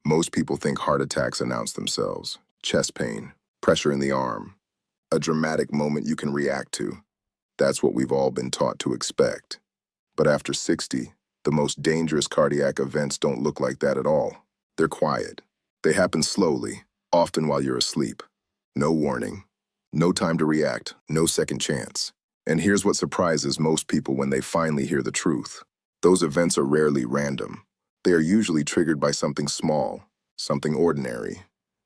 Most people think heart attacks announce themselves. Chest pain, pressure in the arm, a dramatic moment you can react to. That's what we've all been taught to expect. But after 60, the most dangerous cardiac events don't look like that at all. They're quiet. They happen slowly, often while you're asleep. No warning, no time to react, no second chance. And here's what surprises most people when they finally hear the truth. Those events are rarely random. They are usually triggered by something small, something ordinary,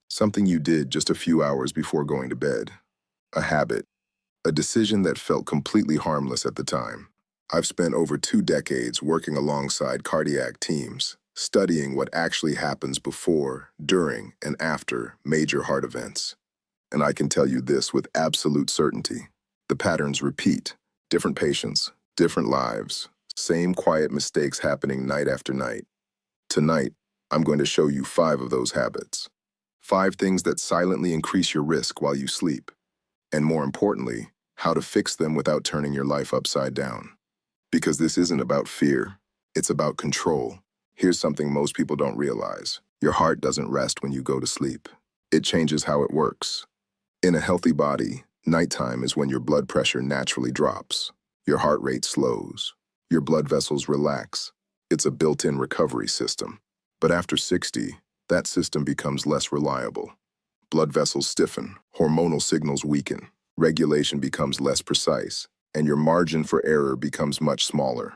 something you did just a few hours before going to bed. A habit, a decision that felt completely harmless at the time. I've spent over 2 decades working alongside cardiac teams, studying what actually happens before, during, and after major heart events. And I can tell you this with absolute certainty. The patterns repeat. Different patients, different lives, same quiet mistakes happening night after night. Tonight, I'm going to show you 5 of those habits. 5 things that silently increase your risk while you sleep. And more importantly, how to fix them without turning your life upside down. Because this isn't about fear, it's about control. Here's something most people don't realize. Your heart doesn't rest when you go to sleep. It changes how it works. In a healthy body, nighttime is when your blood pressure naturally drops. Your heart rate slows. Your blood vessels relax. It's a built-in recovery system. But after 60, that system becomes less reliable. Blood vessels stiffen, hormonal signals weaken, regulation becomes less precise, and your margin for error becomes much smaller.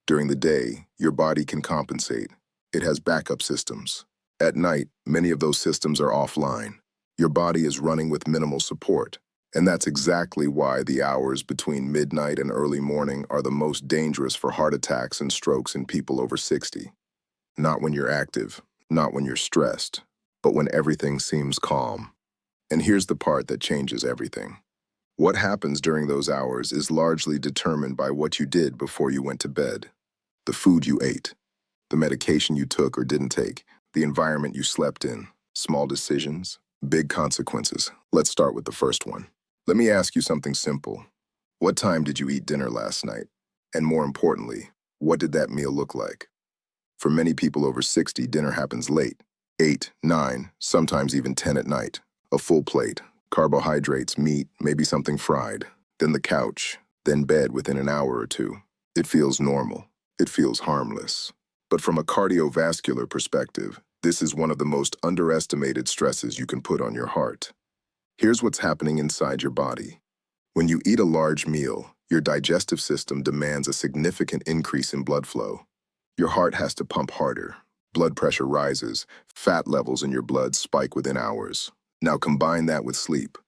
During the day, your body can compensate. It has backup systems. At night, many of those systems are offline. Your body is running with minimal support. And that's exactly why the hours between midnight and early morning are the most dangerous for heart attacks and strokes in people over 60. Not when you're active, not when you're stressed, but when everything seems calm. And here's the part that changes everything. What happens during those hours is largely determined by what you did before you went to bed. The food you ate, the medication you took or didn't take, the environment you slept in, small decisions, big consequences. Let's start with the first one. Let me ask you something simple. What time did you eat dinner last night? And more importantly, what did that meal look like? For many people over 60, dinner happens late. 8, 9, sometimes even 10 at night. A full plate, carbohydrates, meat, maybe something fried. Then the couch, then bed within an hour or 2. It feels normal. It feels harmless. But from a cardiovascular perspective, this is one of the most underestimated stresses you can put on your heart. Here's what's happening inside your body. When you eat a large meal, your digestive system demands a significant increase in blood flow. Your heart has to pump harder. Blood pressure rises. Fat levels in your blood spike within hours. Now combine that with sleep.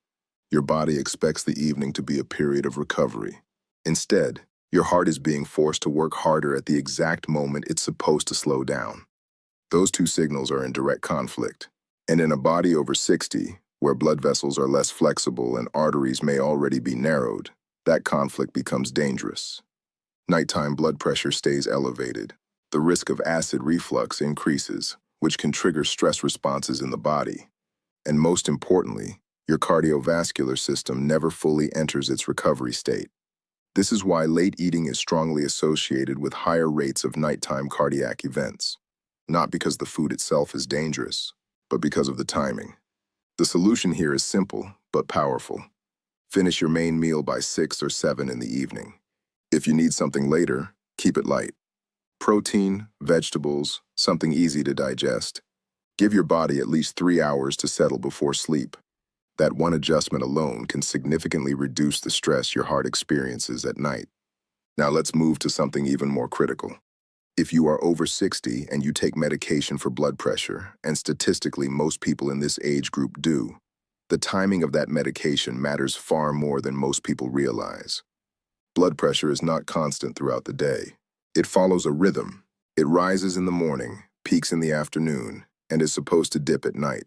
Your body expects the evening to be a period of recovery. Instead, your heart is being forced to work harder at the exact moment it's supposed to slow down. Those 2 signals are in direct conflict. And in a body over 60, where blood vessels are less flexible and arteries may already be narrowed, that conflict becomes dangerous. Nighttime blood pressure stays elevated. The risk of acid reflux increases, which can trigger stress responses in the body. And most importantly, your cardiovascular system never fully enters its recovery state. This is why late eating is strongly associated with higher rates of nighttime cardiac events. Not because the food itself is dangerous, but because of the timing. The solution here is simple, but powerful. Finish your main meal by 6 or 7 in the evening. If you need something later, keep it light. Protein, vegetables, something easy to digest. Give your body at least 3 hours to settle before sleep. That one adjustment alone can significantly reduce the stress your heart experiences at night. Now let's move to something even more critical. If you are over 60 and you take medication for blood pressure, and statistically most people in this age group do, the timing of that medication matters far more than most people realize. Blood pressure is not constant throughout the day. It follows a rhythm. It rises in the morning, peaks in the afternoon, and is supposed to dip at night.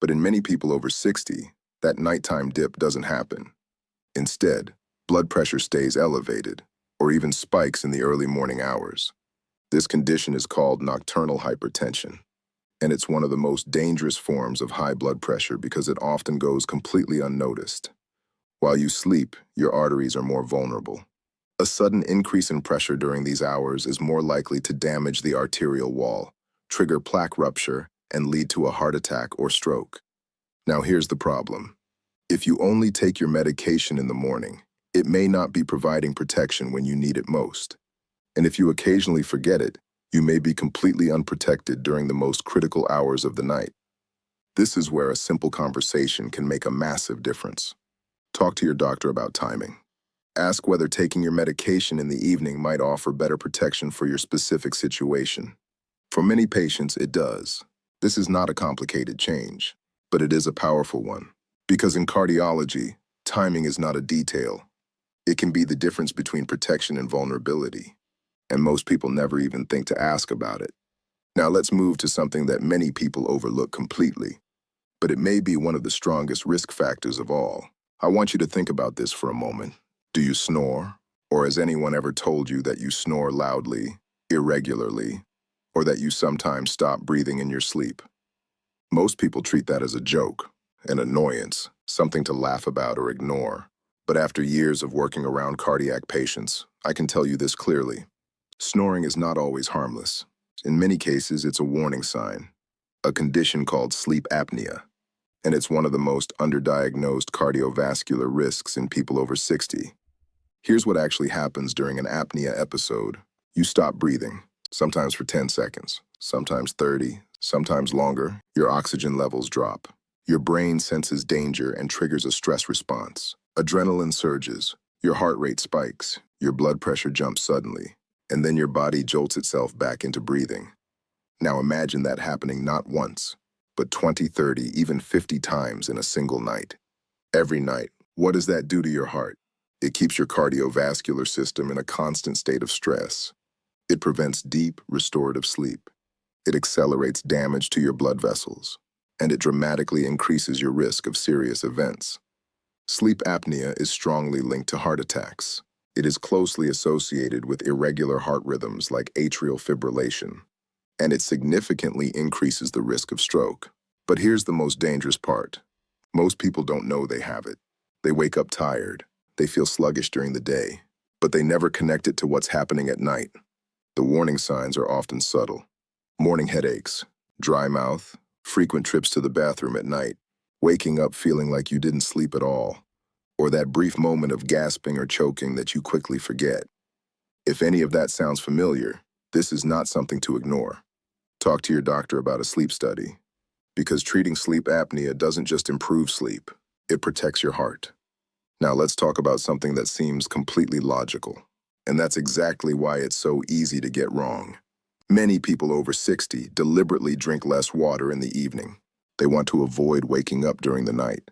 But in many people over 60, that nighttime dip doesn't happen. Instead, blood pressure stays elevated, or even spikes in the early morning hours. This condition is called nocturnal hypertension, and it's one of the most dangerous forms of high blood pressure because it often goes completely unnoticed. While you sleep, your arteries are more vulnerable. A sudden increase in pressure during these hours is more likely to damage the arterial wall, trigger plaque rupture, and lead to a heart attack or stroke. Now here's the problem. If you only take your medication in the morning, it may not be providing protection when you need it most. And if you occasionally forget it, you may be completely unprotected during the most critical hours of the night. This is where a simple conversation can make a massive difference. Talk to your doctor about timing. Ask whether taking your medication in the evening might offer better protection for your specific situation. For many patients, it does. This is not a complicated change, but it is a powerful one. Because in cardiology, timing is not a detail. It can be the difference between protection and vulnerability. And most people never even think to ask about it. Now let's move to something that many people overlook completely, but it may be one of the strongest risk factors of all. I want you to think about this for a moment. Do you snore? Or has anyone ever told you that you snore loudly, irregularly, or that you sometimes stop breathing in your sleep? Most people treat that as a joke, an annoyance, something to laugh about or ignore. But after years of working around cardiac patients, I can tell you this clearly. Snoring is not always harmless. In many cases, it's a warning sign, a condition called sleep apnea, and it's one of the most underdiagnosed cardiovascular risks in people over 60. Here's what actually happens during an apnea episode. You stop breathing, sometimes for 10 seconds, sometimes 30, sometimes longer. Your oxygen levels drop. Your brain senses danger and triggers a stress response. Adrenaline surges, your heart rate spikes, your blood pressure jumps suddenly, and then your body jolts itself back into breathing. Now imagine that happening not once, but 20, 30, even 50 times in a single night. Every night, what does that do to your heart? It keeps your cardiovascular system in a constant state of stress. It prevents deep, restorative sleep. It accelerates damage to your blood vessels, and it dramatically increases your risk of serious events. Sleep apnea is strongly linked to heart attacks. It is closely associated with irregular heart rhythms like atrial fibrillation, and it significantly increases the risk of stroke. But here's the most dangerous part. Most people don't know they have it. They wake up tired. They feel sluggish during the day, but they never connect it to what's happening at night. The warning signs are often subtle. Morning headaches, dry mouth, frequent trips to the bathroom at night, waking up feeling like you didn't sleep at all, or that brief moment of gasping or choking that you quickly forget. If any of that sounds familiar, this is not something to ignore. Talk to your doctor about a sleep study, because treating sleep apnea doesn't just improve sleep, it protects your heart. Now let's talk about something that seems completely logical, and that's exactly why it's so easy to get wrong. Many people over 60 deliberately drink less water in the evening. They want to avoid waking up during the night.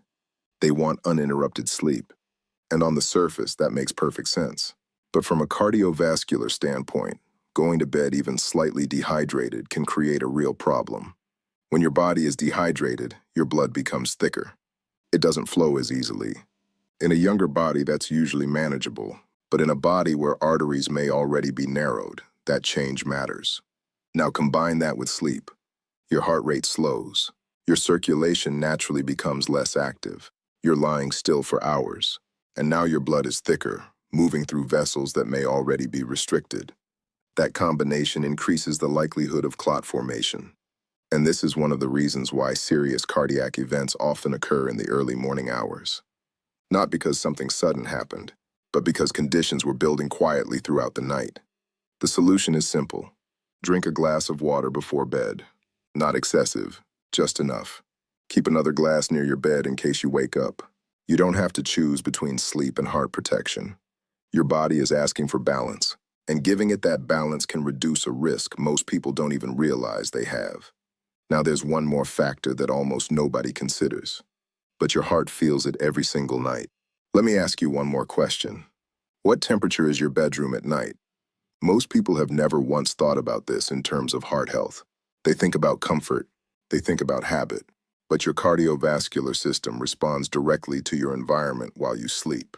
They want uninterrupted sleep. And on the surface, that makes perfect sense. But from a cardiovascular standpoint, going to bed even slightly dehydrated can create a real problem. When your body is dehydrated, your blood becomes thicker. It doesn't flow as easily. In a younger body, that's usually manageable. But in a body where arteries may already be narrowed, that change matters. Now combine that with sleep. Your heart rate slows. Your circulation naturally becomes less active. You're lying still for hours. And now your blood is thicker, moving through vessels that may already be restricted. That combination increases the likelihood of clot formation. And this is one of the reasons why serious cardiac events often occur in the early morning hours. Not because something sudden happened, but because conditions were building quietly throughout the night. The solution is simple. Drink a glass of water before bed. Not excessive, just enough. Keep another glass near your bed in case you wake up. You don't have to choose between sleep and heart protection. Your body is asking for balance, and giving it that balance can reduce a risk most people don't even realize they have. Now there's one more factor that almost nobody considers, but your heart feels it every single night. Let me ask you one more question. What temperature is your bedroom at night? Most people have never once thought about this in terms of heart health. They think about comfort, they think about habit, but your cardiovascular system responds directly to your environment while you sleep.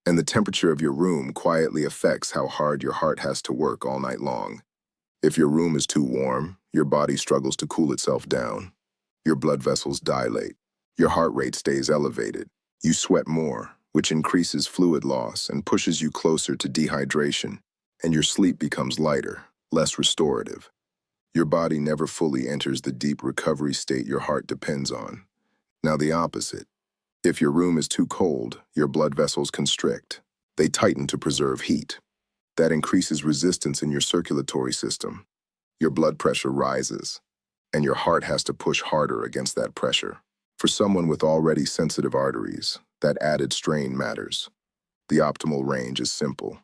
And the temperature of your room quietly affects how hard your heart has to work all night long. If your room is too warm, your body struggles to cool itself down. Your blood vessels dilate. Your heart rate stays elevated. You sweat more, which increases fluid loss and pushes you closer to dehydration, and your sleep becomes lighter, less restorative. Your body never fully enters the deep recovery state your heart depends on. Now the opposite. If your room is too cold, your blood vessels constrict. They tighten to preserve heat. That increases resistance in your circulatory system. Your blood pressure rises, and your heart has to push harder against that pressure. For someone with already sensitive arteries, that added strain matters. The optimal range is simple,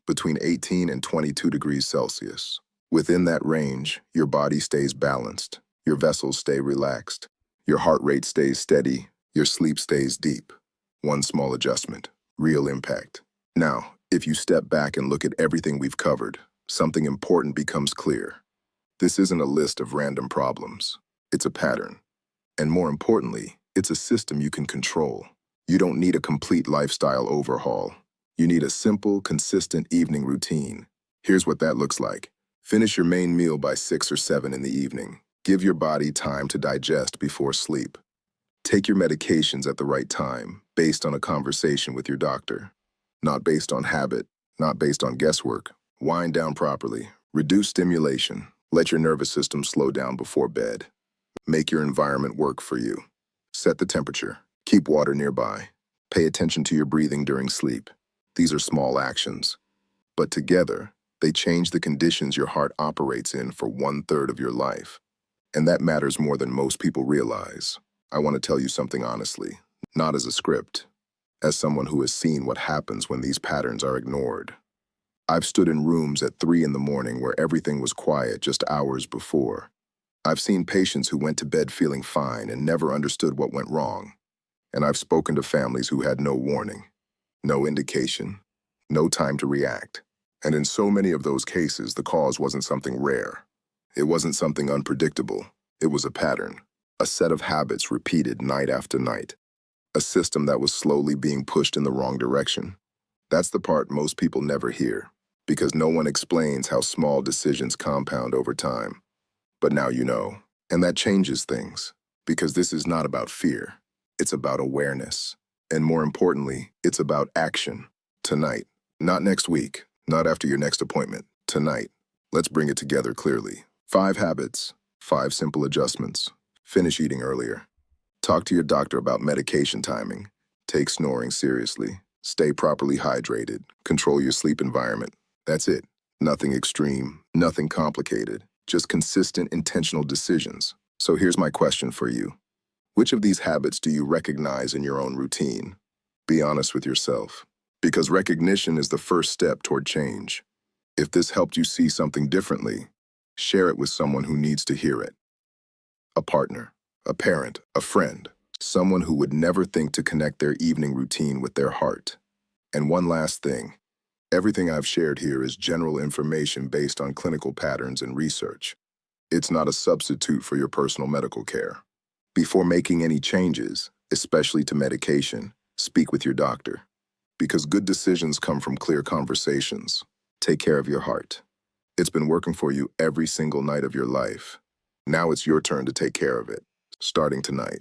between 18 and 22 degrees Celsius. Within that range, your body stays balanced, your vessels stay relaxed, your heart rate stays steady, your sleep stays deep. One small adjustment, real impact. Now, if you step back and look at everything we've covered, something important becomes clear. This isn't a list of random problems. It's a pattern. And more importantly, it's a system you can control. You don't need a complete lifestyle overhaul. You need a simple, consistent evening routine. Here's what that looks like. Finish your main meal by 6 or 7 in the evening. Give your body time to digest before sleep. Take your medications at the right time, based on a conversation with your doctor. Not based on habit, not based on guesswork. Wind down properly. Reduce stimulation. Let your nervous system slow down before bed. Make your environment work for you. Set the temperature. Keep water nearby. Pay attention to your breathing during sleep. These are small actions, but together, they change the conditions your heart operates in for 1/3 of your life. And that matters more than most people realize. I want to tell you something honestly, not as a script, as someone who has seen what happens when these patterns are ignored. I've stood in rooms at 3 in the morning where everything was quiet just hours before. I've seen patients who went to bed feeling fine and never understood what went wrong. And I've spoken to families who had no warning, no indication, no time to react. And in so many of those cases, the cause wasn't something rare. It wasn't something unpredictable. It was a pattern, a set of habits repeated night after night, a system that was slowly being pushed in the wrong direction. That's the part most people never hear, because no one explains how small decisions compound over time. But now you know, and that changes things, because this is not about fear. It's about awareness. And more importantly, it's about action. Tonight. Not next week. Not after your next appointment. Tonight. Let's bring it together clearly. 5 habits. 5 simple adjustments. Finish eating earlier. Talk to your doctor about medication timing. Take snoring seriously. Stay properly hydrated. Control your sleep environment. That's it. Nothing extreme. Nothing complicated. Just consistent, intentional decisions. So here's my question for you. Which of these habits do you recognize in your own routine? Be honest with yourself, because recognition is the first step toward change. If this helped you see something differently, share it with someone who needs to hear it. A partner, a parent, a friend, someone who would never think to connect their evening routine with their heart. And one last thing, everything I've shared here is general information based on clinical patterns and research. It's not a substitute for your personal medical care. Before making any changes, especially to medication, speak with your doctor. Because good decisions come from clear conversations. Take care of your heart. It's been working for you every single night of your life. Now it's your turn to take care of it, starting tonight.